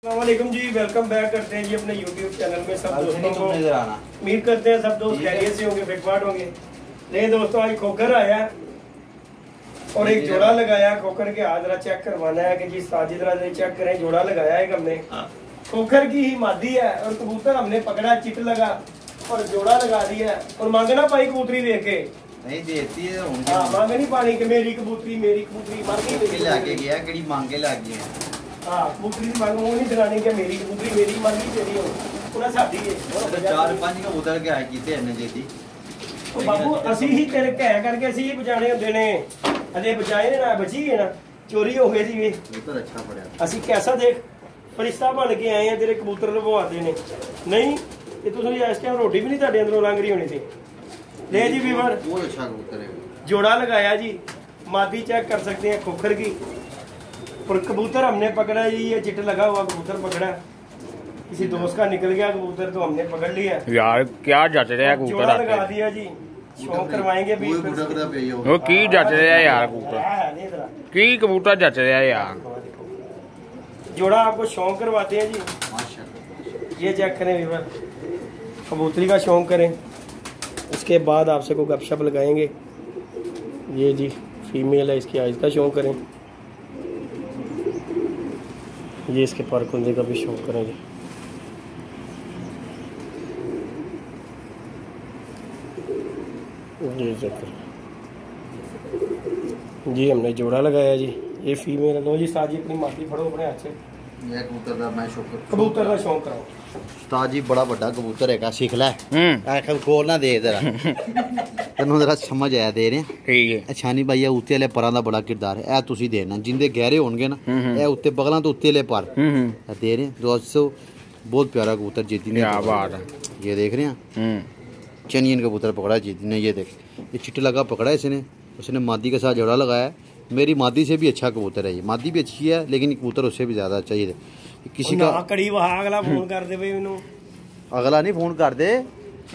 अस्सलामुअलैकुम जी, welcome back करते हैं जी अपने YouTube चैनल में सब दोस्तों को। उम्मीद करते हैं सब दोस्त खैरियत से होंगे, फिटफाट होंगे। नहीं दोस्तों, आज खोकर आया और एक जोड़ा लगाया। खोकर के हाथ जरा चेक करवाना है कि जी साजिद जरा चेक करें। जोड़ा लगाया है हमने, खोकर की ही मादी है और कबूतर हमने पकड़ा, चिट लगा और जोड़ा लगा दिया। और मांगना पाई कबूतरी देख के नहीं देती है। हाँ, मांगे नहीं पानी कि मेरी कबूतरी मांगी लाके गया कड़ी मांगे लागे हैं। हाँ, कबूतरी की मांग नहीं दिखानी कि मेरी कबूतरी मेरी मांगी तेरी हो पूरा साडी है। 4-5 कबूतर के आए कीते इन्ने देती तो बाबू ਅਸੀਂ ਹੀ ਤੇਰੇ ਕਹਿ ਕਰਕੇ ਅਸੀਂ ਹੀ ਬਚਾਣੇ ਹੁੰਦੇ ਨੇ। ਅਜੇ ਬਚਾਏ ਨੇ ਨਾ, ਬਚੀ ਗਏ ਨਾ, ਚੋਰੀ ਹੋ ਗਏ ਸੀ ਵੇ। कबूतर अच्छा पड़ਿਆ। ਅਸੀਂ कैसा देख फरिश्ता बन के आए हैं, तेरे कबूतर लभवाते ने। नहीं ये तुम इस टाइम रोटी भी नहीं ਤੁਹਾਡੇ ਅੰਦਰੋਂ ਲੰਘ ਰਹੀ ਹੋਣੀ थी। ले जी वीवर, बहुत अच्छा कबूतर है। जोड़ा लगाया जी, मादी चेक कर सकते हैं खोखर की। और कबूतर हमने पकड़ा जी, ये चिट लगा हुआ कबूतर पकड़ा, किसी दोस्त का निकल गया कबूतर तो हमने पकड़ लिया। यार क्या जच रहा है जोड़ा कबूतर? लगा दिया जी, शौक करवाएंगे भी। वो की जच रहा है यार कबूतर? की कबूतर जच रहा है यार? जोड़ा आपको शौक करवाते हैं जी। ये चेक करें वीवर, कबूतरी का शौक करें, इसके बाद आपसे कोई गपशप लगाएंगे। ये जी फीमेल है, इसकी आइज़ का शौक करें। ये इसके पर कुंदे का भी शौक करेंगे। ये चक्कर जी हमने जोड़ा लगाया जी। ये फीमेल है। लो जी साजी अपनी माटी फड़ो अपने हाथ से। ये कबूतर दा मैं शौक कबूतर का शौक कराओ। उस्ताद जी बड़ा बड़ा कबूतर है, सीख ले। आखिर खोल ना दे जरा तेनों जरा समझ आया दे रहे हैं। ठीक है। अच्छा नहीं भाई, उत्ते वाले परां दा बड़ा किरदार है। ए तुसी देना जिंदे गहरे होणगे ना, ए उत्ते बगलां तो उत्ते वाले पर दे रहे हैं दोस्तों। बहुत प्यारा कबूतर जीती ने। क्या बात है। ये देख रहे हैं चनियन कबूतर पकड़ा जीती ने। ये देख, ये चिट्टा लगा पकड़ा इसने, उसने मादी के साथ जोड़ा लगाया। मेरी मादी से भी अच्छा कबूतर है ये, मादी भी अच्छी है लेकिन कबूतर उससे भी ज्यादा अच्छा। ये किसी का कड़ी वहा अगला फोन कर दे भाई मैनू। अगला नहीं फोन कर दे,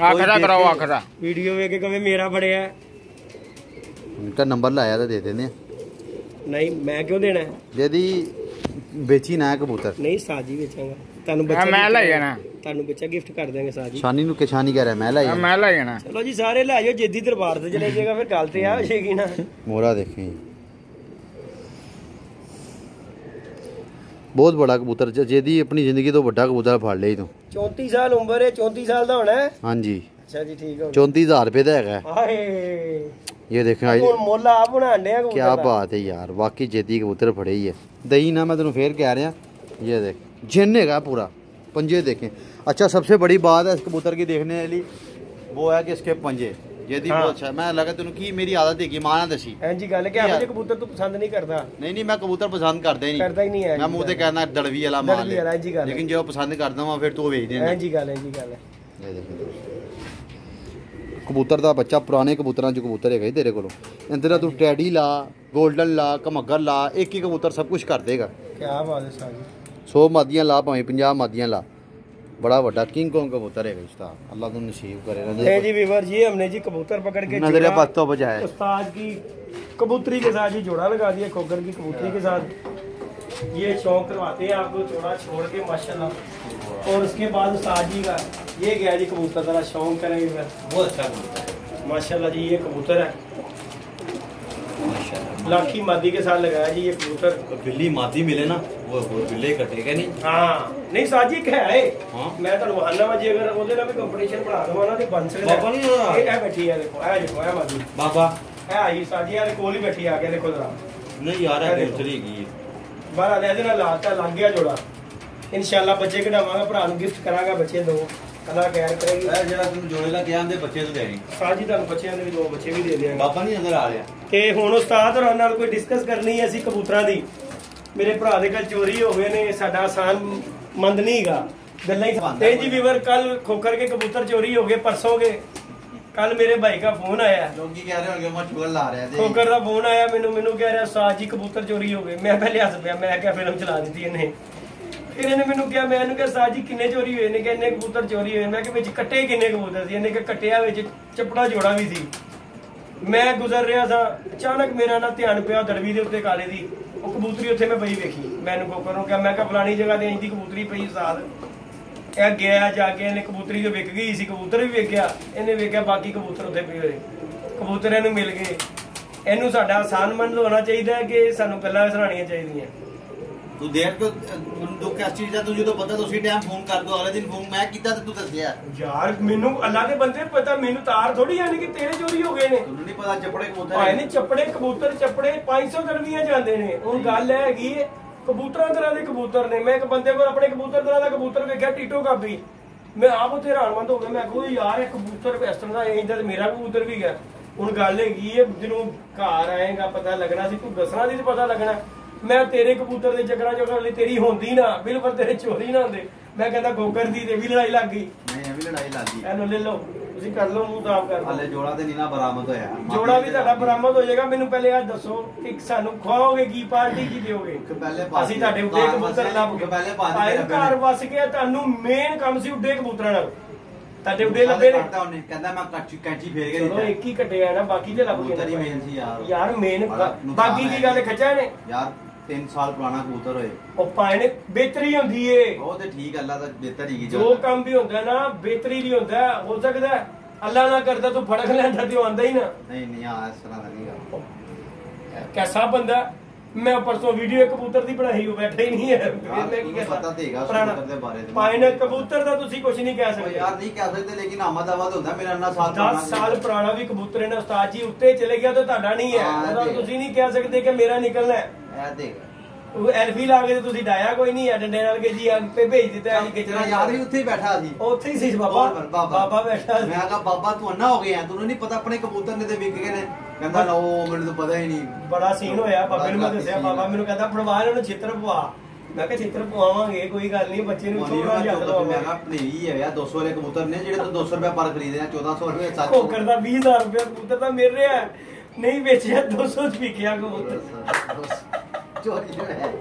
आखरा कराओ आखरा। वीडियो वेख के कहे मेरा बड़े है। उनका नंबर लाया तो दे देने। नहीं मैं क्यों देना है? यदि बेची ना है कबूतर नहीं साजी बेचांगा। तानू बच्चा मैं ले जाना, तानू बच्चा गिफ्ट कर देंगे साजी। शानी नु के शानी कह रहा है मैं लाया। मैं ले जाना। चलो जी सारे ले जाओ, जेदी दरबार से चले जाएगा फिर गल ते आ जाएगी ना। मोरा देखें बहुत बड़ा कबूतर जेदी अपनी जिंदगी तो बड़ा कबूतर फाड़ ले तू। 34 साल उम्र है, 34 साल दा होना है। हां जी अच्छा जी ठीक है। 34,000 रुपए दा है। हाय ये देखें आज मोला आप बनाने हैं कबूतर। क्या बात है यार, वाकई जेदी कबूतर फड़े ही है। दही ना मैं तेन फिर कह रहा, ये देख जिन है पूरा, पंजे देखें। अच्छा सबसे बड़ी बात है इस कबूतर की देखने वाली वो है कि इसके पंजे जेदी बहुत अच्छा। मैं लगा तेन की मेरी आदत है मां ना दसी जी गल क्या मुझे कबूतर तू पसंद नहीं करता? नहीं मैं कबूतर पसंद करता ही नहीं है। मैं मुंह ते कहना दड़वी वाला माल है, लेकिन जो पसंद करदा हां फिर तू बेच देना। जी गल है जी गल है। ये देखो कबूतर दा बच्चा पुराने कबूतरां च कबूतर है तेरे कोलों। इंदरा तू टैडी ला, गोल्डन ला, कमगर ला, एक ही कबूतर सब कुछ कर देगा। क्या बात है साजी। 100 मादियां ला भावें 50 मादियां ला। बड़ा बड़ा किंग कॉन्ग कबूतर है उस्ताद, अल्लाह तुम नसीब करे। नहीं जी वीवर जी हमने जी कबूतर पकड़ के नजर पास तो बजाए उस्ताद की कबूतरी के साथ जी जोड़ा लगा दिया। खोकर की कबूतरी के साथ ये शौक करवाते हैं आपको, जोड़ा छोड़ के माशाल्लाह। और उसके बाद उस्ताद जी का ये गया जी कबूतर जरा शौक करें बहुत अच्छा माशाल्लाह जी। ये कबूतर है लाखी मादी के साथ लगाया जी ये कबूतर। बिल्ली मादी मिले ना वो बिल्ले कटेगा नहीं। हाँ नहीं साजी क्या है। मैं तो बहाना वा जी अगर ਉਹਦੇ ਨਾਲ भी कंपटीशन बना दवा ना तो बन सकता बाबा नहीं है। बैठी है देखो, ए देखो ए मादी बाबा है आई साजी यार कोल ही बैठी आ गया देखो जरा। नहीं यार है कबूतरी की बाहर आले ਇਹਦੇ ਨਾਲ ਲਾਤਾ लग गया जोड़ा। इंशाल्लाह बच्चे कढावांगा, भरा ਨੂੰ गिफ्ट करांगा बच्चे दो। अल्लाह खैर करेगी। ए ਜਿਹੜਾ ਤੂੰ ਜੋੜੇ ਦਾ ਕਿਹਾ ਆਂਦੇ ਬੱਚੇ ਤੋਂ ਦੇਣੀ ਸਾਜੀ ਤੁਹਾਨੂੰ ਬੱਚਿਆਂ ਦੇ ਵੀ ਦੋ ਬੱਚੇ ਵੀ ਦੇ ਦਿਆਂਗੇ। ਬਾਬਾ ਨਹੀਂ ਅੰਦਰ ਆ ਰਿਹਾ ਤੇ ਹੁਣ ਉਸਤਾਦ ਹੋਰਾਂ ਨਾਲ ਕੋਈ ਡਿਸਕਸ ਕਰਨੀ ਹੈ ਅਸੀਂ ਕਬੂਤਰਾਂ ਦੀ। ਮੇਰੇ ਭਰਾ ਦੇ ਕੋਲ ਚੋਰੀ ਹੋ ਗਏ ਨੇ, ਸਾਡਾ ਆਸਾਨ ਮੰਦ ਨਹੀਂ ਹੈਗਾ ਗੱਲਾਂ ही। ਤੇ जी वीवर कल खोकर के कबूतर चोरी हो गए परसों के। कल मेरे भाई का फोन आया, लोग कह रहे होंगे मैं चुगल ला रहा है। खोकर का फोन आया मैनू कह रहा साज जी कबूतर चोरी हो गए। मैं पहले हस पिया, मैं क्या फिल्म चला दी इन्हें। फिर इन्हें मैनू क्या, मैंने कहा साज जी किन्ने चोरी हुए? इन्हें इन्ने कबूतर चोरी हुए। मैं कि कट्टे किन्ने कबूतर सी? इन्हें कट्टिया चपड़ा जोड़ा भी सी। मैं गुजर रहा था, अचानक मेरा ना ध्यान पिया दड़वी के उत्ते काले दी, वो कबूतरी उत्थे मैं पई वेखी। मैंने कोकर ਨੂੰ ਕਿਹਾ ਮੈਂ ਕਿਹਾ ਫਲਾਣੀ ਜਗ੍ਹਾ ਤੇ ਇੰਦੀ ਕਬੂਤਰੀ ਪਈ ਉਸਤਾਦ ਇਹ ਗਿਆ ਜਾ ਕੇ ਇਹਨੇ ਕਬੂਤਰੀ ਜੋ ਵਿਕ ਗਈ ਸੀ ਕਬੂਤਰ ਵੀ ਵੇਖਿਆ ਇਹਨੇ ਵੇਖਿਆ ਬਾਕੀ ਕਬੂਤਰ ਉੱਥੇ ਪਏ ਹੋਏ ਕਬੂਤਰ ਇਹਨੂੰ ਮਿਲ ਗਏ ਇਹਨੂੰ ਸਾਡਾ ਆਸਾਨਮੰਦ ਹੋਣਾ ਚਾਹੀਦਾ ਹੈ ਕਿ ਸਾਨੂੰ ਗੱਲਾਂ ਸੁਣਾਉਣੀਆਂ ਚਾਹੀਦੀਆਂ तू देख तो दुख किस चीज दा तुझे तो पता तो उसी टाइम फोन कर दो अगले दिन फोन मैं कीता ते तू दसया यार मेनू अल्लाह दे बंदे पता मेनू तार थोड़ी यानी कि तेरे चोरी हो गए ने तू नहीं पता चपड़े कबूतर भाई ने चपड़े कबूतर चपड़े 500 दरवियां जांदे ने हुन गल हैगी कबूतरां तरह दे कबूतर ने मैं एक बंदे को अपने कबूतर तरह दा कबूतर वेख्या टीटो काबी मैं आप उत्थे हैरानमंद हो गया मैं कहो यार एक कबूतर इस तरह दा इंदा ते मेरा कबूतर भी गया हुन गल हैगी जिन्नू घर आएगा पता लगना सी तू दसना सी ते पता लगना मैं तेरे कबूतर के चक्कर चों तेरी होंदी ना बिल्कुल तेरे चोरी ना होंदे मैं कहता गोकर दी ते भी लड़ाई लग गई नहीं अभी लड़ाई लग गई एनो ले लो ਤੁਸੀਂ ਕਰ ਲਓ ਮੂੰਹ ਸਾਫ ਕਰ ਹਲੇ ਜੋੜਾ ਤੇ ਨਹੀਂ ਨਾ ਬਰਾਮਦ ਹੋਇਆ ਜੋੜਾ ਵੀ ਤੁਹਾਡਾ ਬਰਾਮਦ ਹੋ ਜਾਏਗਾ ਮੈਨੂੰ ਪਹਿਲੇ ਆ ਦੱਸੋ ਕਿ ਸਾਨੂੰ ਖਵਾਓਗੇ ਕੀ ਪਾਰਟੀ ਕੀ ਦਿਓਗੇ ਪਹਿਲੇ ਅਸੀਂ ਤੁਹਾਡੇ ਉੱਡੇ ਕਬੂਤਰ ਲੱਭ ਕੇ ਪਹਿਲੇ ਪਾਦੇ ਘਰ ਵਸ ਗਿਆ ਤੁਹਾਨੂੰ ਮੇਨ ਕੰਮ ਸੀ ਉੱਡੇ ਕਬੂਤਰਾਂ ਨਾਲ ਤੁਹਾਡੇ ਉੱਡੇ ਲੱਭੇ ਨੇ ਕਹਿੰਦਾ ਮੈਂ ਕੈਂਚੀ ਫੇਰ ਕੇ ਚਲੋ ਇੱਕ ਹੀ ਕੱਟਿਆ ਨਾ ਬਾਕੀ ਤੇ ਲੱਭ ਕਬੂਤਰ ਹੀ ਮੇਨ ਸੀ ਯਾਰ ਮੇਨ ਬਾਕੀ ਕੀ ਗੱਲ ਖੱਚਾ ਨੇ ਯਾਰ 3 ਸਾਲ ਪੁਰਾਣਾ ਕਬੂਤਰ ਹੋਏ ਉਹ ਪਾਣੇ ਬਿਹਤਰੀ ਹੁੰਦੀ ਏ ਉਹ ਤੇ ਠੀਕ ਅੱਲਾ ਦਾ ਬਿਹਤਰ ਹੀ ਜੋ ਕੰਮ ਵੀ ਹੁੰਦਾ ਨਾ ਬਿਹਤਰੀ ਲਈ ਹੁੰਦਾ ਹੋ ਸਕਦਾ ਅੱਲਾ ਨਾ ਕਰਦਾ ਤੂੰ ਫੜਕ ਲੈਂਦਾ ਤੇ ਆਉਂਦਾ ਹੀ ਨਾ ਨਹੀਂ ਆ ਇਸ ਤਰ੍ਹਾਂ ਦਾ ਨਹੀਂ ਗਾ ਕੈਸਾ ਬੰਦਾ ਮੈਂ ਪਰਸੋਂ ਵੀਡੀਓ ਕਬੂਤਰ ਦੀ ਬਣਾਈ ਉਹ ਬੈਠਾ ਹੀ ਨਹੀਂ ਹੈ ਮੈਂ ਕੀ ਪਤਾ ਤੇਗਾ ਕਬੂਤਰ ਦੇ ਬਾਰੇ ਪਾਇਨ ਕਬੂਤਰ ਦਾ ਤੁਸੀਂ ਕੁਝ ਨਹੀਂ ਕਹਿ ਸਕਦੇ ਯਾਰ ਨਹੀਂ ਕਹਿ ਸਕਦੇ ਲੇਕਿਨ ਆਮਦਾਬਾਦ ਹੁੰਦਾ ਮੇਰਾ ਅੰਨਾ 10 ਸਾਲ ਪੁਰਾਣਾ ਵੀ ਕਬੂਤਰ ਇਹਨਾਂ ਉਸਤਾਦ ਜੀ ਉੱਤੇ ਚਲੇ ਗਿਆ ਤਾਂ ਤੁਹਾਡਾ ਨਹੀਂ ਹੈ ਉਹਦਾ ਤੁਸੀਂ ਨਹੀਂ ਕਹਿ ਸਕਦੇ ਕਿ ਮੇਰਾ ਨਿਕਲਣਾ ਹੈ ਇਹ ਦੇਖ ਉਹ ਐਲਫੀ ਲਾ ਕੇ ਤੁਸੀਂ ਡਾਇਆ ਕੋਈ ਨਹੀਂ ਹੈ ਡੰਡੇ ਨਾਲ ਕੇ ਜੀ ਆਪੇ ਭੇਜ ਦਿੱਤਾ ਜੀ ਕਿਚਰਾ ਯਾਰ ਵੀ ਉੱਥੇ ਹੀ ਬੈਠਾ ਸੀ ਉੱਥੇ ਹੀ ਸੀ ਬਾਬਾ ਬੈਠਾ ਸੀ ਮੈਂ ਕਿਹਾ ਬਾਬਾ ਤੂੰ ਅੰਨਾ ਹੋ ਗਿਆ ਤੈਨੂੰ ਨਹੀਂ ਪਤਾ ਆਪਣੇ ਕਬੂਤਰ ਨੇ ਤੇ ਵਿਕ ਗਏ ਨੇ ਕਹਿੰਦਾ ਨਾ ਉਹ ਮੈਨੂੰ ਤਾਂ ਪਤਾ ਹੀ ਨਹੀਂ ਬੜਾ ਸੀਨ ਹੋਇਆ ਬਾਬੇ ਨੂੰ ਮੈਂ ਦੱਸਿਆ ਬਾਬਾ ਮੈਨੂੰ ਕਹਿੰਦਾ ਫੜਵਾ ਇਹਨੂੰ ਛਿੱਤਰ ਪਵਾ ਮੈਂ ਕਿਹਾ ਛਿੱਤਰ ਪਵਾਵਾਂਗੇ ਕੋਈ ਗੱਲ ਨਹੀਂ ਬੱਚੇ ਨੂੰ ਥੋੜਾ ਜਿਹਾ ਮੈਂ ਕਿਹਾ ਭਨੇਰੀ ਹੈ ਯਾਰ 200 ਵਾਲੇ ਕਬੂਤਰ ਨੇ ਜਿਹੜੇ ਤੂੰ 200 ਰੁਪਏ ਪਰ ਖਰੀਦੇ ਆ 1400 ਰੁਪਏ ਸੱਚ ਕੋਕਰ ਦਾ 20000 ਰੁਪਏ ਕਬੂਤਰ ਤਾਂ ਮਿਲ ਰਿਹਾ ਨਹੀਂ ਵੇਚਿਆ 200 ਚ ਵਿਕਿਆ ਕਬੂਤਰ ਚੋਰੀ ਜੋ ਹੈ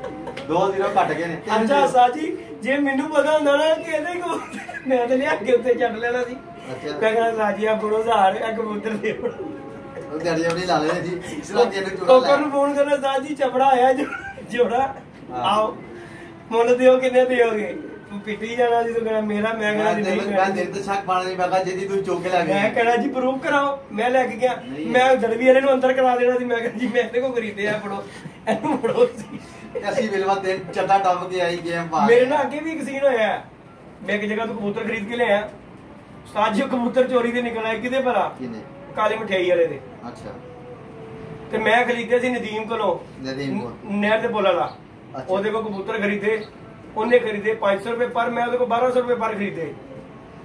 2 ਦਿਨ ਘਟ ਗਏ ਨੇ ਅੱਛਾ ਸਾਜੀ ਜੇ ਮੈਨੂੰ ਪਤਾ ਹੁੰਦਾ ਨਾ ਕਿ ਇਹਦੇ ਕੋ ਮੈਂ ਤੇ ਲਿਆ ਕੇ ਉੱਤੇ ਛੱਡ ਲੈਣਾ ਸੀ ਅੱਛਾ ਮੈਂ ਕਹਿੰਦਾ ਸਾਜੀ ਆ ਬੜੋ ਹਜ਼ਾਰ ਆ ਕਬੂਤਰ ਦੇ ਉਹ ਦਿਹਾੜੀ ਆਪਣੀ ਲਾ ਲੈਣੀ ਸੀ ਇਸ ਲਈ ਇਹਨੂੰ ਜੋੜਾ ਕੋਕਰ ਨੂੰ ਫੋਨ ਕਰਨਾ ਸਾਜੀ ਚਪੜਾ ਆਇਆ ਜੋੜਾ ਆਓ ਮੁੱਲ ਦਿਓ ਕਿੰਨੇ ਦਿਓਗੇ ਤੂੰ ਪਿੱਟੀ ਜਾਣਾ ਸੀ ਤੂੰ ਕਹਿੰਦਾ ਮੇਰਾ ਮੈਂ ਕਹਿੰਦਾ ਜੀ ਨਹੀਂ ਮੈਂ ਦਿਲ ਤੇ ਸ਼ੱਕ ਪਾਣਾ ਨਹੀਂ ਮੈਂ ਕਹਾ ਜਿਹਦੀ ਤੂੰ ਚੁੱਕ ਲੈ ਗਿਆ ਮੈਂ ਕਹਿੰਦਾ ਜੀ ਪ੍ਰੂਫ ਕਰਾਓ ਮੈਂ ਲੈ ਕੇ ਗਿਆ ਮੈਂ ਦੜਵੀ ਵਾਲੇ ਨੂੰ ਅੰਦਰ ਕਰਾ ਦੇਣਾ ਸੀ ਮੈਂ ਕਹਿੰਦਾ ਜੀ ਮੈਂ ਇਹਦੇ ਕੋ ਖਰੀਦੇ ਆ ਫੜੋ ਇਹਨੂੰ ਫੜੋ ਸੀ ਅਸੀਂ ਬਿਲਵਾ ਤੇ ਚੱਡਾ ਟੱਪ ਕੇ ਆਈ ਗੇਮ ਪਾ ਮੇਰੇ ਨਾਲ ਅੱਗੇ ਵੀ ਇੱਕ ਸੀਨ ਹੋਇਆ ਮੈਂ ਇੱਕ ਜਗ੍ਹਾ ਤੋਂ ਕਬੂਤਰ ਖਰੀਦ ਕੇ ਲਿਆਇਆ ਸਾਜੋ ਕਬੂਤਰ ਚੋਰੀ ਦੇ ਨਿਕਲ ਆਏ ਕਿਤੇ ਭਲਾ ਕਿਨੇ ਕਾਲੀ ਮਠਿਆਈ ਵਾਲੇ ਦੇ ਅੱਛਾ ਤੇ ਮੈਂ ਖਰੀਦਿਆ ਸੀ ਨਦੀਮ ਕੋਲੋਂ ਨਹਿਰ ਦੇ ਪੁੱਲ ਵਾਲਾ ਉਹਦੇ ਕੋਲ ਕਬੂਤਰ ਖਰੀਦੇ ਉਹਨੇ ਖਰੀਦੇ 500 ਰੁਪਏ ਪਰ ਮੈਂ ਉਹਦੇ ਕੋਲ 1200 ਰੁਪਏ ਪਰ ਖਰੀਦੇ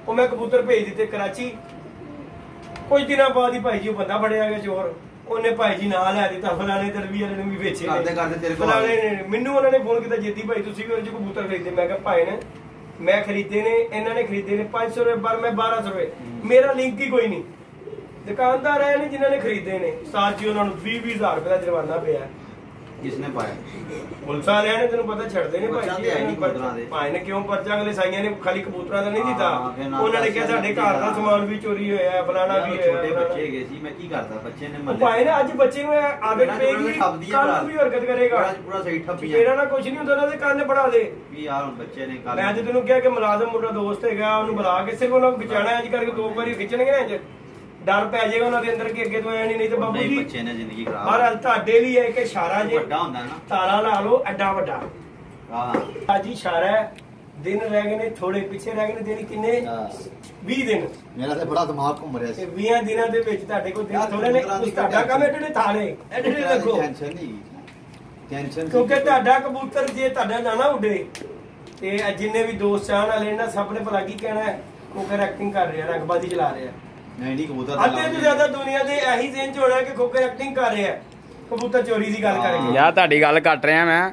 ਉਹ ਮੈਂ ਕਬੂਤਰ ਭੇਜ ਦਿੱਤੇ ਕਰਾਚੀ ਕੁਝ ਦਿਨਾਂ ਬਾਅਦ ਹੀ ਭਾਈ ਜੀ ਉਹ ਬੰਦਾ ਫੜਿਆ ਗਿਆ ਚੋਰ ਉਹਨੇ ਭਾਈ ਜੀ ਨਾਲ ਲੈ ਦਿੱਤਾ ਫਲਾਣੇ ਦਰਵੀ ਵਾਲੇ ਨੂੰ ਵੀ ਵੇਚੇ ਕਰਦੇ ਤੇਰੇ ਕੋਲ ਮੈਨੂੰ ਉਹਨਾਂ ਨੇ ਫੋਨ ਕੀਤਾ ਜੇਦੀ ਭਾਈ ਤੁਸੀਂ ਵੀ ਉਹਦੇ ਚ ਕਬੂਤਰ ਖਰੀਦੇ ਮੈਂ ਕਿਹਾ ਭਾਈ ਨੇ ਮੈਂ ਖਰੀਦੇ ਨੇ ਇਹਨਾਂ ਨੇ ਖਰੀਦੇ ਨੇ 500 ਰੁਪਏ ਪਰ ਮੈਂ 1200 ਰੁਪਏ ਮੇਰਾ ਲਿੰਕ ਹੀ ਕੋਈ ਨਹੀਂ ਦੁਕਾਨਦਾਰ ਆਏ ਨੇ ਜਿਨ੍ਹਾਂ ਨੇ ਖਰੀਦੇ ਨੇ ਸਾਥ ਜੀ ਉਹਨਾਂ ਨੂੰ 20,000 ਰੁਪਏ ਦਾ ਜੁਰਮਾਨਾ ਪਿਆ ਕਿਸਨੇ ਪਾਇਆ ਪੁਲਿਸ ਵਾਲਿਆਂ ਨੇ ਤੈਨੂੰ ਪਤਾ ਛੱਡਦੇ ਨੇ ਭਾਈ ਨੇ ਕਿਉਂ ਪਰਚਾ ਅਗਲੇ ਸਾਈਆਂ ਨੇ ਖਾਲੀ ਕਬੂਤਰਾਂ ਦਾ ਨਹੀਂ ਦਿੱਤਾ ਉਹਨਾਂ ਨੇ ਕਿਹਾ ਸਾਡੇ ਘਰ ਦਾ ਸਮਾਨ ਵੀ ਚੋਰੀ ਹੋਇਆ ਫਲਾਣਾ ਵੀ ਹੋਇਆ ਛੋਟੇ ਬੱਚੇ ਹੈਗੇ ਸੀ ਮੈਂ ਕੀ ਕਰਦਾ ਬੱਚੇ ਨੇ ਮੰਨ ਭਾਈ ਨੇ ਅੱਜ ਬੱਚੇ ਨੂੰ ਆਦਤ ਪਏਗੀ ਕੱਲ ਨੂੰ ਵੀ ਹਰਕਤ ਕਰੇਗਾ ਪੂਰਾ ਸਹੀ ਠੱਪੀ ਮੇਰਾ ਨਾ ਕੁਝ ਨਹੀਂ ਹੁੰਦਾ ਉਹਨਾਂ ਦੇ ਕੰਨ ਪੜਾ ਦੇ ਵੀ ਯਾਰ ਹੁਣ ਬੱਚੇ ਨੇ ਕੱਲ ਮੈਂ ਅੱਜ ਤੈਨੂੰ ਕਿਹਾ ਕਿ ਮੁਲਾਜ਼ਮ ਮੁੰਡਾ ਦੋਸਤ ਹੈਗਾ ਉਹਨੂੰ ਬੁਲਾ ਕਿਸੇ ਕੋਲ ਖਿਚਾਣਾ ਅੱਜ ਕਰਕੇ 2 ਵਾਰੀ ਖਿੱਚਣਗੇ ਅੱਜ ਡਰ ਪੈ ਜਾਏਗਾ ਉਹਨਾਂ ਦੇ ਅੰਦਰ ਕਿ ਅੱਗੇ ਤੋਂ ਐ ਨਹੀਂ ਤਾਂ ਬਾਬੂ ਜੀ ਬੱਚੇ ਨੇ ਜ਼ਿੰਦਗੀ ਖਰਾਬ ਪਰ ਤੁਹਾਡੇ ਲਈ ਹੈ ਕਿ ਇਸ਼ਾਰਾ ਜੇ ਵੱਡਾ ਹੁੰਦਾ ਨਾ ਤਾਲਾ ਲਾ ਲਓ ਐਡਾ ਵੱਡਾ ਹਾਂ ਅੱਜ ਇਸ਼ਾਰਾ ਹੈ ਦਿਨ ਰਹਿ ਗਏ ਨੇ ਥੋੜੇ ਪਿੱਛੇ ਰਹਿ ਗਏ ਨੇ ਦਿਨ ਕਿੰਨੇ 20 ਦਿਨ ਮੇਰਾ ਤੇ ਬੜਾ ਦਿਮਾਗ ਘੁੰਮ ਰਿਹਾ ਸੀ 20 ਦਿਨਾਂ ਦੇ ਵਿੱਚ ਤੁਹਾਡੇ ਕੋਲ ਦਿਨ ਥੋੜੇ ਨੇ ਤੁਹਾਡਾ ਕੰਮ ਐਡੇ ਥਾਲੇ ਐਡੇ ਰੱਖੋ ਟੈਨਸ਼ਨ ਨਹੀਂ ਟੈਨਸ਼ਨ ਕਿਉਂਕਿ ਤੁਹਾਡਾ ਕਬੂਤਰ ਜੇ ਤੁਹਾਡਾ ਨਾ ਨਾ ਉੱਡੇ ਤੇ ਜਿੰਨੇ ਵੀ ਦੋਸਤ ਚਾਹਣ ਵਾਲੇ ਨਾ ਸਭ ਨੇ ਭਲਾ ਕੀ ਕਹਿਣਾ ਕੋਕਰ ਐਕਟਿੰਗ ਕਰ ਰਿਹਾ ਰੰਗਬਾਜ਼ੀ ਚਲਾ ਰਿਹਾ ਨਹੀਂ ਕਬੂਤਰ ਅੱਧੇ ਤੋਂ ਜ਼ਿਆਦਾ ਦੁਨੀਆ ਦੇ ਇਹੀ ਜ਼ੇਨ ਚ ਹੋਣਾ ਕਿ ਕੋਕਰ ਐਕਟਿੰਗ ਕਰ ਰਿਹਾ ਕਬੂਤਰ ਚੋਰੀ ਦੀ ਗੱਲ ਕਰਕੇ ਯਾਰ ਤੁਹਾਡੀ ਗੱਲ ਕੱਟ ਰਿਹਾ ਮੈਂ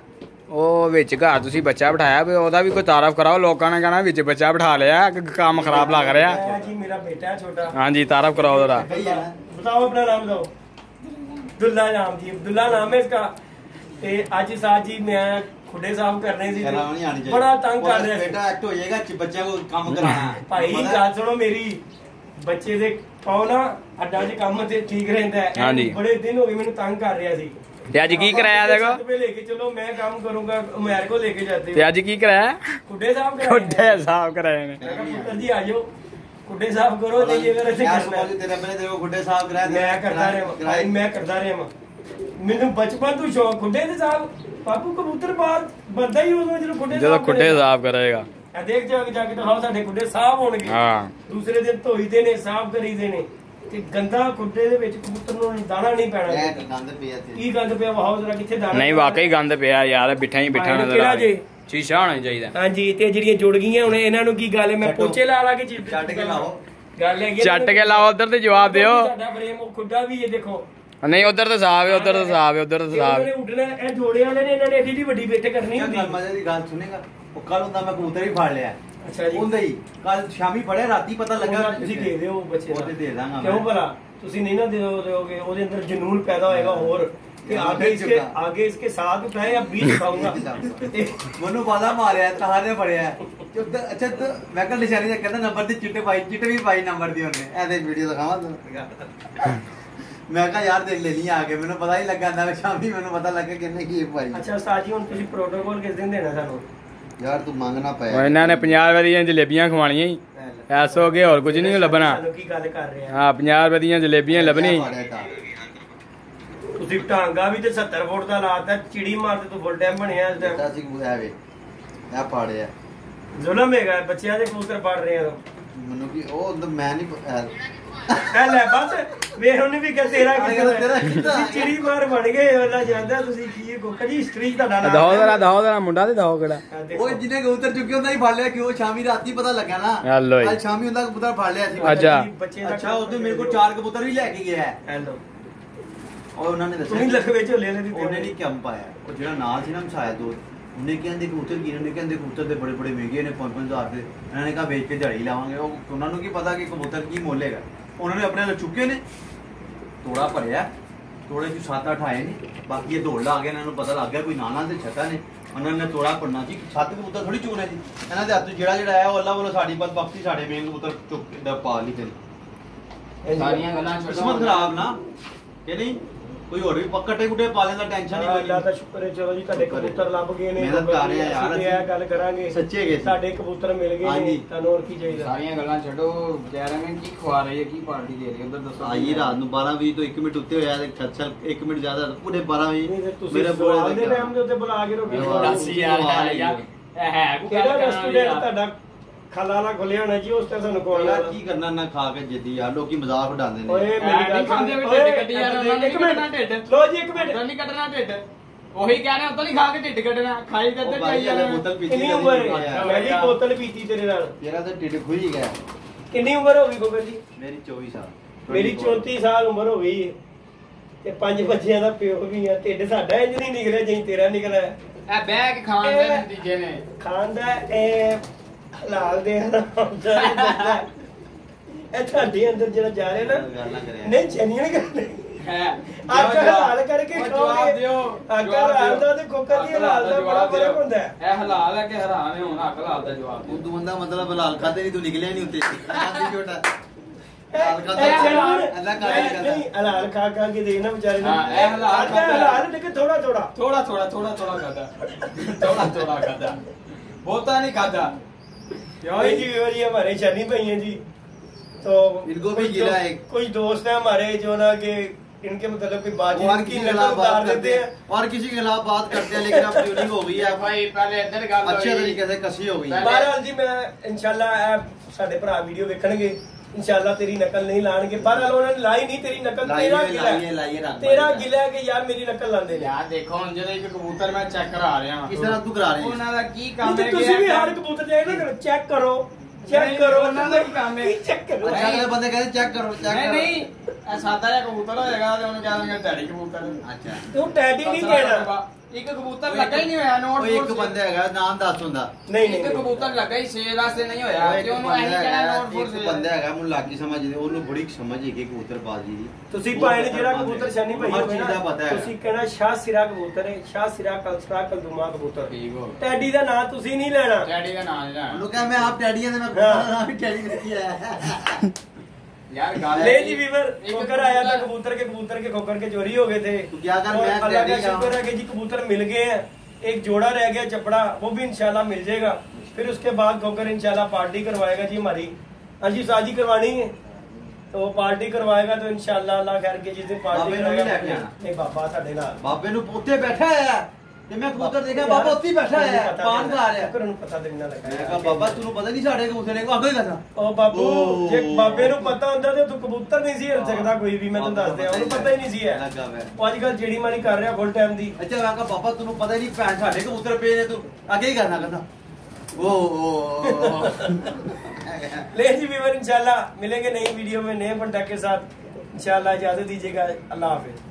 ਉਹ ਵਿੱਚ ਘਰ ਤੁਸੀਂ ਬੱਚਾ ਬਿਠਾਇਆ ਵੀ ਉਹਦਾ ਵੀ ਕੋਈ ਤਾਰਫ ਕਰਾਓ ਲੋਕਾਂ ਨੇ ਕਹਿਣਾ ਵਿੱਚ ਬੱਚਾ ਬਿਠਾ ਲਿਆ ਕੰਮ ਖਰਾਬ ਲੱਗ ਰਿਹਾ ਜੀ ਮੇਰਾ ਬੇਟਾ ਹੈ ਛੋਟਾ ਹਾਂਜੀ ਤਾਰਫ ਕਰਾਓ ਉਹਦਾ बताओ अपना नाम बताओ अब्दुल्ला नाम जी अब्दुल्ला नाम है इसका ते आज साथ जी मैं खुडे साफ करने सी बड़ा तंग कर रहा है बेटा एक्ट हो जाएगा बच्चे को काम कराना भाई गल सुनो मेरी बच्चे दे पाओ ना अड्डा च काम ते ठीक रहंदा है बड़े दिन हो गए मैनू तंग कर रहा सी ਤੇ ਅੱਜ ਕੀ ਕਰਾਇਆ देखो छत पे लेके चलो मैं काम करूंगा उमर को लेके जाते ਤੇ ਅੱਜ ਕੀ ਕਰਾਇਆ खुडे साहब ਖੁੱਡੇ ਸਾਫ ਕਰਾਏ ਨੇ पुत्र जी आ जाओ खुडे साफ करो ते ये मेरे से यार करना समझ तेरे अपने देखो गुड्डे साहब कराए मैं करता रहा ਮੈਨੂੰ ਬਚਪਨ ਤੋਂ ਸ਼ੌਕ ਖੁੱਡੇ ਦੇ ਸਾਹਬ ਬਾਪੂ ਕਬੂਤਰ ਬਾਦ ਬੰਦਾ ਹੀ ਉਦੋਂ ਜਦੋਂ ਖੁੱਡੇ ਜਦੋਂ ਖੁੱਡੇ ਸਾਫ ਕਰੇਗਾ ਆ ਦੇਖ ਜਾ ਕੇ ਦਿਖਾਓ ਸਾਡੇ ਖੁੱਡੇ ਸਾਫ ਹੋਣਗੇ ਹਾਂ ਦੂਸਰੇ ਦਿਨ ਧੋਈਦੇ ਨੇ ਸਾਫ ਕਰੀਦੇ ਨੇ ਤੇ ਗੰਦਾ ਖੁੱਡੇ ਦੇ ਵਿੱਚ ਕਬੂਤਰ ਨੂੰ ਦਾਣਾ ਨਹੀਂ ਪੈਣਾ ਇਹ ਗੰਦ ਪਿਆ ਤੇ ਕੀ ਗੰਦ ਪਿਆ ਵਾਹੋ ਜਰਾ ਕਿੱਥੇ ਦਾਣਾ ਨਹੀਂ ਵਾਕਈ ਗੰਦ ਪਿਆ ਯਾਰ ਬਿਠਾ ਹੀ ਬਿਠਾ ਨਜ਼ਰ ਆ ਰਿਹਾ ਸ਼ੀਸ਼ਾ ਹੋਣਾ ਚਾਹੀਦਾ ਹਾਂਜੀ ਤੇ ਜਿਹੜੀਆਂ ਜੁੜ ਗਈਆਂ ਹੁਣ ਇਹਨਾਂ ਨੂੰ ਕੀ ਗੱਲ ਹੈ ਮੈਂ ਪੋਚੇ ਲਾ ਲਾ ਕੇ ਛੱਡ ਕੇ ਲਾਓ ਗੱਲ ਹੈਗੀ ਚੱਟ ਕੇ ਲਾਓ ਉਧਰ ਤੇ ਜਵਾਬ ਦਿਓ ਸਾਡਾ ਫਰੇਮ ਉਹ ਖੁੱਡਾ ਵੀ ਇਹ ਦੇਖੋ ਨਹੀਂ ਉਧਰ ਤਾਂ ਸਾਫ ਹੈ ਉਧਰ ਤਾਂ ਸਾਫ ਹੈ ਉਧਰ ਤਾਂ ਸਾਫ ਇਹਨਾਂ ਨੇ ਉੱਡਣਾ ਇਹ ਜੋੜੇ ਵਾਲੇ ਨੇ ਇਹਨਾਂ ਨੇ ਇਹਦੀ ਵੱਡੀ ਬੇਟ ਕਰਨੀ ਹੁੰਦੀ ਗੱਲ ਮਜ਼ੇ ਦੀ ਗੱਲ ਸੁਣੇਗਾ ਉਹ ਕੱਲ ਹੁੰਦਾ ਮੈਂ ਕਬੂਤਰ ਹੀ ਫੜ ਲਿਆ ਅੱਛਾ ਜੀ ਹੁੰਦਾ ਹੀ ਕੱਲ ਸ਼ਾਮੀ ਫੜਿਆ ਰਾਤੀ ਪਤਾ ਲੱਗਾ ਤੁਸੀਂ ਦੇ ਦਿਓ ਬੱਚੇ ਉਹ ਤੇ ਦੇ ਦਾਂਗਾ ਕਿਉਂ ਭਲਾ ਤੁਸੀਂ ਨਹੀਂ ਨਾ ਦਿਓਗੇ ਉਹਦੇ ਅੰਦਰ ਜਨੂਨ ਪੈਦਾ ਹੋਏਗਾ ਹੋਰ ਕਿ आगे इसके साथ उठाए या बीच खाऊंगा ਮੈਨੂੰ ਬਾਦਾ ਮਾਰਿਆ ਤਹਾਰ ਨੇ ਫੜਿਆ ਅੱਛਾ ਮੈਂ ਕੱਲ ਨਿਸ਼ਾਨੀ ਦਾ ਕਹਿੰਦਾ ਨੰਬਰ ਦੀ ਚਿੱਟੇ ਵੀ ਪਾਈ ਨੰਬਰ ਦੀ ਉਹਨੇ ਐਦੇ ਵੀਡੀਓ ਦਿਖਾਵਾਂ ਤੁਹਾਨੂੰ ਮੈਂ ਕਿਹਾ ਯਾਰ ਦੇ ਲੈ ਲਈ ਆ ਕੇ ਮੈਨੂੰ ਪਤਾ ਹੀ ਲੱਗਾ ਨਾ ਸ਼ਾਮੀ ਮੈਨੂੰ ਪਤਾ ਲੱਗਾ ਕਿੰਨੇ ਕੀ ਪਾਈ ਅੱਛਾ ਉਸਤਾਦ ਜੀ ਹੁਣ ਤੁਸੀਂ ਪ੍ਰੋਟੋਕਾਲ ਕਿਸ ਦਿਨ ਦੇਣਾ ਸਾਨੂੰ ਯਾਰ ਤੂੰ ਮੰਗਣਾ ਪਿਆ ਇਹਨਾਂ ਨੇ 50 ਰੁਪਏ ਦੀਆਂ ਜਲੇਬੀਆਂ ਖਵਾਣੀਆਂ ਹੀ ਐਸ ਹੋ ਗਏ ਹੋਰ ਕੁਝ ਨਹੀਂ ਲੱਭਣਾ ਸਾਨੂੰ ਕੀ ਗੱਲ ਕਰ ਰਹੇ ਆ ਹਾਂ 50 ਰੁਪਏ ਦੀਆਂ ਜਲੇਬੀਆਂ ਲੱਭਣੀ ਤੁਸੀਂ ਟਾਂਗਾ ਵੀ ਤੇ 70 ਫੁੱਟ ਦਾ ਲਾਤਾ ਚਿੜੀ ਮਾਰਦੇ ਤੂੰ ਫੁੱਲ ਟਾਈਮ ਬਣਿਆ ਇਸ ਟਾਈਮ ਅਸੀਂ ਬੁਲਾਵੇ ਇਹ ਪਾੜਿਆ ਜ਼ੁਲਮ ਹੈਗਾ ਬੱਚਿਆਂ ਦੇ ਕਬੂਤਰ ਪੜ ਰਹੇ ਆ ਮੈਨੂੰ ਕੀ ਉਹ ਮੈਂ ਨਹੀਂ ਐ ਲੈ ਬਸ ਵੇਖ ਉਹਨੇ ਵੀ ਕਿ ਤੇਰਾ ਤੁਸੀਂ ਚਿੜੀ ਮਾਰ ਬਣ ਗਏ ਅੱਲਾ ਜਾਂਦਾ ਤੁਸੀਂ ਕੀ ਗੋਕਾ ਜੀ ਹਿਸਟਰੀ ਤੁਹਾਡਾ ਨਾਮ ਦਹੋ ਜਰਾ ਮੁੰਡਾ ਤੇ ਦਹੋ ਕਿਹੜਾ ਉਹ ਜਿਹਨੇ ਕਬੂਤਰ ਚੁੱਕੇ ਹੁੰਦਾ ਹੀ ਫੜ ਲਿਆ ਕਿਉਂ ਸ਼ਾਮੀ ਰਾਤੀ ਪਤਾ ਲੱਗਾ ਨਾ ਕੱਲ ਸ਼ਾਮੀ ਹੁੰਦਾ ਕਬੂਤਰ ਫੜ ਲਿਆ ਸੀ ਅੱਛਾ ਉਹਦੇ ਮੇਰੇ ਕੋਲ 4 ਕਬੂਤਰ ਵੀ ਲੈ ਕੇ ਗਿਆ ਹੈ ਹੈਲੋ और उन्होंने दसा नहीं लखवे झोले ने उन्होंने नहीं कम पाया और ਜਿਹੜਾ ਨਾਲ ਸੀ ਨਾ ਮਸਾਇਆ ਦੋ ਉਹਨੇ ਕਹਿੰਦੇ ਕਬੂਤਰ ਕੀ ਨੇ ਕਹਿੰਦੇ ਕਬੂਤਰ ਦੇ ਬੜੇ ਬੜੇ ਮਹਿੰਗੇ ਨੇ 5-5000 ਦੇ ਇਹਨਾਂ ਨੇ ਕਹਾ ਵੇਚ ਕੇ ਦਿਹਾੜੀ ਲਾਵਾਂਗੇ ਉਹ ਉਹਨਾਂ ਨੂੰ ਕੀ ਪਤਾ ਕਿ ਕਬੂਤਰ ਕੀ ਮੁੱਲ ਹੈਗਾ ਉਹਨਾਂ ਨੇ ਆਪਣੇ ਨਾਲ ਚੁੱਕੇ ਨੇ ਤੋੜਾ ਭਰਿਆ ਤੋੜੇ ਚ 7-8 ਆਏ ਨੇ ਬਾਕੀ ਇਹ ਦੌੜ ਲਾ ਗਏ ਇਹਨਾਂ ਨੂੰ ਪਤਾ ਲੱਗ ਗਿਆ ਕੋਈ ਨਾਨਾ ਤੇ ਛੱਤਾ ਨੇ ਉਹਨਾਂ ਨੇ ਤੋੜਾ ਪੜਨਾ ਸੀ 7 ਕਬੂਤਰ ਥੋੜੀ ਚੁਣੇ ਜੀ ਇਹਨਾਂ ਦੇ ਹੱਥ ਜਿਹੜਾ ਆਇਆ ਉਹ ਅੱਲਾ ਵੱਲੋਂ ਸਾਡੀ ਬਸ ਬਖਸ਼ੀ ਸਾਡੇ ਮੇਨ ਕਬੂਤਰ ਚੁੱਕ ਕੇ ਪਾ ਲਈ ਤੇ ਸਾਰੀਆਂ ਗੱਲਾਂ ਕਿਸਮਤ ਖਰਾਬ ਨਾ ਕਿ ਨਹੀਂ ਕੋਈ ਹੋਰ ਵੀ ਪੱਕਟੇ ਗੁੱਡੇ ਪਾ ਲੈਂਦਾ ਟੈਨਸ਼ਨ ਨਹੀਂ ਕੋਈ ਅੱਲਾ ਦਾ ਸ਼ੁਕਰ ਹੈ ਚਲੋ ਜੀ ਤੁਹਾਡੇ ਕਬੂਤਰ ਲੱਭ ਗਏ ਨੇ ਮਿਹਨਤ ਕਰ ਰਹੇ ਆ ਯਾਰ ਅਸੀਂ ਇਹ ਗੱਲ ਕਰਾਂਗੇ ਸੱਚੇ ਗਏ ਸਾਡੇ ਕਬੂਤਰ ਮਿਲ ਗਏ ਨੇ ਤੁਹਾਨੂੰ ਹੋਰ ਕੀ ਚਾਹੀਦਾ ਸਾਰੀਆਂ ਗੱਲਾਂ ਛੱਡੋ ਕਹਿ ਰਹੇ ਨੇ ਕੀ ਖਵਾ ਰਹੀ ਹੈ ਕੀ ਪਾਰਟੀ ਦੇ ਰਹੀ ਹੈ ਉਧਰ ਦੱਸੋ ਆਈ ਰਾਤ ਨੂੰ 12 ਵਜੇ ਤੋਂ 1 ਮਿੰਟ ਉੱਤੇ ਹੋਇਆ ਤੇ ਛੱਛਲ 1 ਮਿੰਟ ਜ਼ਿਆਦਾ ਪੂਰੇ 12 ਵਜੇ ਮੇਰੇ ਬੋਲ ਦੇ ਟਾਈਮ ਦੇ ਉੱਤੇ ਬੁਲਾ ਕੇ ਰੋਕੇ ਦੱਸ ਯਾਰ ਇਹ ਹੈ ਕਿਹੜਾ ਰੈਸਟੋਰੈਂਟ ਤੁਹਾਡਾ ਖਾਲਾ ਵਾਲਾ ਖੁੱਲਿਆ ਹੋਣਾ ਜੀ ਉਸ ਤੇ ਸਾਨੂੰ ਕੋਲ ਯਾਰ ਕੀ ਕਰਨਾ ਨਾ ਖਾ ਕੇ ਜਿੱਦੀ ਯਾਰ ਲੋਕੀ ਮਜ਼ਾਕ ਉਡਾਉਂਦੇ ਨੇ ਓਏ ਮੇਰੀ ਗੱਲ ਖਾਂਦੇ ਵੀ ਢਿੱਡ ਕੱਢੀ ਯਾਰ ਉਹਨਾਂ ਨੇ ਕੱਢਣਾ ਢਿੱਡ ਲੋ ਜੀ 1 ਮਿੰਟ ਨਹੀਂ ਕੱਢਣਾ ਢਿੱਡ ਉਹੀ ਕਹਿਣਾ ਉਦੋਂ ਨਹੀਂ ਖਾ ਕੇ ਢਿੱਡ ਕੱਢਣਾ ਖਾਈ ਤੇ ਇੱਧਰ ਜਾਈ ਜਾਣਾ ਬੋਤਲ ਪੀਤੀ ਕਿੰਨੀ ਉਮਰ ਹੈ ਮੈਂ ਵੀ ਬੋਤਲ ਪੀਤੀ ਤੇਰੇ ਨਾਲ ਤੇਰਾ ਤਾਂ ਢਿੱਡ ਖੁੱਲੀ ਗਿਆ ਕਿੰਨੀ ਉਮਰ ਹੋ ਗਈ ਗੋਬਰ ਜੀ ਮੇਰੀ 24 ਸਾਲ ਮੇਰੀ 34 ਸਾਲ ਉਮਰ ਹੋ ਗਈ ਹੈ ਤੇ 5 ਬੱਚਿਆਂ ਦਾ ਪਿਓ ਵੀ ਆ ਢਿੱਡ ਸਾਡਾ ਇੰਜ ਨਹੀਂ ਨਿਕਲਿਆ ਜਿਵੇਂ ਤੇਰਾ ਨਿਕਲਿਆ ਇਹ ਬਹਿ ਕੇ ਖਾਣ ਦੇ ਨਤੀਜੇ ਨੇ ਖਾਣ ਦਾ ਇਹ ਹਲਾਲ ਦੇ ਹਰਾਮ ਦਾ ਇਹ ਤੁਹਾਡੇ ਅੰਦਰ ਜਿਹੜਾ ਜਾ ਰਿਹਾ ਨਾ ਨਹੀਂ ਚੈਨੀਆਂ ਕਰਦੇ ਹੈ ਆਕਾ ਹਲਾਲ ਕਰਕੇ ਜਵਾਬ ਖਾਓਗੇ ਦਿਓ ਆਕਾ ਹਲਾਲ ਦਾ ਤੇ ਕੋਕਰ ਦੀ ਹਲਾਲ ਦਾ ਬੜਾ ਫਰਕ ਹੁੰਦਾ ਹੈ ਇਹ ਹਲਾਲ ਹੈ ਕਿ ਹਰਾਮ ਹੈ ਹੁਣ ਹੱਕ ਹਲਾਲ ਦਾ ਜਵਾਬ ਉਹ ਤੂੰ ਬੰਦਾ ਮਤਲਬ ਹਲਾਲ ਖਾਤੇ ਨਹੀਂ ਤੂੰ ਨਿਕਲਿਆ ਨਹੀਂ ਉੱਤੇ ਆਂਦੀ ਛੋਟਾ ਹਲਾਲ ਖਾ ਖਾ ਕੇ ਦੇਖਣਾ ਵਿਚਾਰੇ ਨੂੰ ਇਹ ਹਲਾਲ ਹਲਾਲ ਲੇਕਿਨ ਥੋੜਾ ਖਾਦਾ ਬਹੁਤਾ नहीं खाता यही जी ये हमारे शनि भाई हैं जी तो इनको भी गिला है कुछ दोस्त हैं हमारे जो ना कि इनके मतलब कोई बात और किसी के खिलाफ बात करते हैं और किसी के खिलाफ बात करते हैं लेकिन अब ट्यूनिंग हो गई है भाई पहले इधर गल अच्छे तरीके से कसी हो गई है बहरहाल जी मैं इंशाल्लाह साडे भरा वीडियो देखणगे इंशाल्लाह तेरी नकल नहीं लाणगे बहरहाल उन्होंने लाई नहीं तेरी नकल तेरा गिला कि यार मेरी नकल लांदे ने यार देखो ਹੁਣ ਜਦੋਂ ਇੱਕ ਕਬੂਤਰ ਮੈਂ ਚੈੱਕ ਕਰਾ ਰਿਹਾ ਹਾਂ किस तरह तू करा रही है ਉਹਨਾਂ ਦਾ ਕੀ ਕੰਮ ਹੈ ਤੁਸੀਂ ਵੀ ਹਰ ਕਬੂਤਰ ਜਾਏ ਨਾ ਚੈੱਕ ਕਰੋ ਉਹਨਾਂ ਦਾ ਕੀ ਕੰਮ ਹੈ ਚੈੱਕ ਕਰੋ अच्छा अगले बंदे कहते चेक करो ਨਹੀਂ ਇਹ ਸਾਦਾ ਜਿਹਾ ਕਬੂਤਰ ਹੋਏਗਾ ਤੇ ਉਹਨੂੰ ਕਹਿੰਦੇ ਟੈਡੀ ਕਬੂਤਰ अच्छा ਤੂੰ ਟੈਡੀ ਨਹੀਂ ਕਹਿਣਾ ਇੱਕ ਕਬੂਤਰ ਲੱਗਾ ਹੀ ਨਹੀਂ ਹੋਇਆ ਨੋਟ ਉਹ ਇੱਕ ਬੰਦਾ ਹੈਗਾ ਨਾਮ ਦੱਸ ਹੁੰਦਾ ਨਹੀਂ ਇੱਕ ਕਬੂਤਰ ਲੱਗਾ ਹੀ ਸੇਲ ਵਾਸਤੇ ਨਹੀਂ ਹੋਇਆ ਕਿ ਉਹਨੂੰ ਐਂ ਕਹਿਣਾ ਨੋਟ ਫੋਰ ਇੱਕ ਬੰਦਾ ਹੈਗਾ ਮੈਨੂੰ ਲੱਗੀ ਸਮਝ ਉਹਨੂੰ ਬੜੀ ਸਮਝ ਹੈਗੀ ਕਬੂਤਰ ਬਾਜੀ ਦੀ ਤੁਸੀਂ ਭਾਵੇਂ ਜਿਹੜਾ ਕਬੂਤਰ ਸ਼ਨੀ ਭਾਈ ਹਰ ਚੀਜ਼ ਦਾ ਪਤਾ ਹੈ ਤੁਸੀਂ ਕਹਿਣਾ ਸ਼ਾਹ ਸਿਰਾ ਕਬੂਤਰ ਹੈ ਸ਼ਾਹ ਸਿਰਾ ਕਲਸਰਾ ਕਲਦੂਮਾ ਕਬੂਤਰ ਠੀਕ ਹੋ ਟੈਡੀ ਦਾ ਨਾਂ ਤੁਸੀਂ ਨਹੀਂ ਲੈਣਾ ਟੈਡੀ ਦਾ ਨਾਮ ਨਹੀਂ ਲੈਣਾ ਉਹਨੂੰ ਕਹਾਂ ਮੈਂ ਆਪ ਟੈਡੀਆਂ ਦੇ ਮੈਂ ਕਬੂਤਰ ਦਾ ਨਾਮ ਵੀ ਟੈਡੀ ਰੱਖਿਆ ਹੈ यार गाल ले जी वीवर खोकर आया था कबूतर के खोकर के चोरी हो गए थे। क्या कर और मैं अल्लाह का शुक्र है कि जी कबूतर मिल गए हैं। एक जोड़ा रह गया चपड़ा, वो भी इंशाल्लाह मिल जाएगा। फिर उसके बाद खोकर इंशाल्लाह पार्टी करवाएगा जी हमारी। हाँ जी साजी करवानी है तो पार्टी करवाएगा तो इंशाल्लाह अल्लाह खैर के जिस दिन पार्टी करवाएगा। नहीं बाबा साडे नाल बाबे नु उत्ते बैठा है ते मैं कबूतर देखा बाबा उत्ते ही बैठा है पान खा रहा है। कर नु पता देना लगा मैं कहा बाबा तू पता नहीं साडे कबूतर ने को आगे कथा ओ बाबू जे बाबे नु पता ਹੁੰਦਾ ਤੇ ਤੂੰ ਕਬੂतर ਨਹੀਂ ਸੀ ਹਿਲ ਸਕਦਾ ਕੋਈ ਵੀ। ਮੈਂ ਤੈਨੂੰ ਦੱਸ ਦਿਆਂ ਉਹਨੂੰ ਪਤਾ ਹੀ ਨਹੀਂ ਸੀ ਹੈ। ਉਹ ਅੱਜ ਕੱਲ ਜਿਹੜੀ ਮਾਰੀ ਕਰ ਰਿਹਾ ਫੁੱਲ ਟਾਈਮ ਦੀ। ਅੱਛਾ ਮੈਂ ਕਹਾ ਬਾਬਾ ਤੈਨੂੰ ਪਤਾ ਨਹੀਂ ਭੈਣ ਸਾਡੇ ਕਬੂतर ਪਏ ਨੇ ਤੂੰ ਅੱਗੇ ਹੀ ਕਰਨਾ ਕਹਿੰਦਾ ले जी व्यूअर इंशाल्लाह मिलेंगे नई वीडियो में नए कॉन्टेक्ट के साथ। इंशाल्लाह इजाजत दीजिएगा। अल्लाह हाफिज।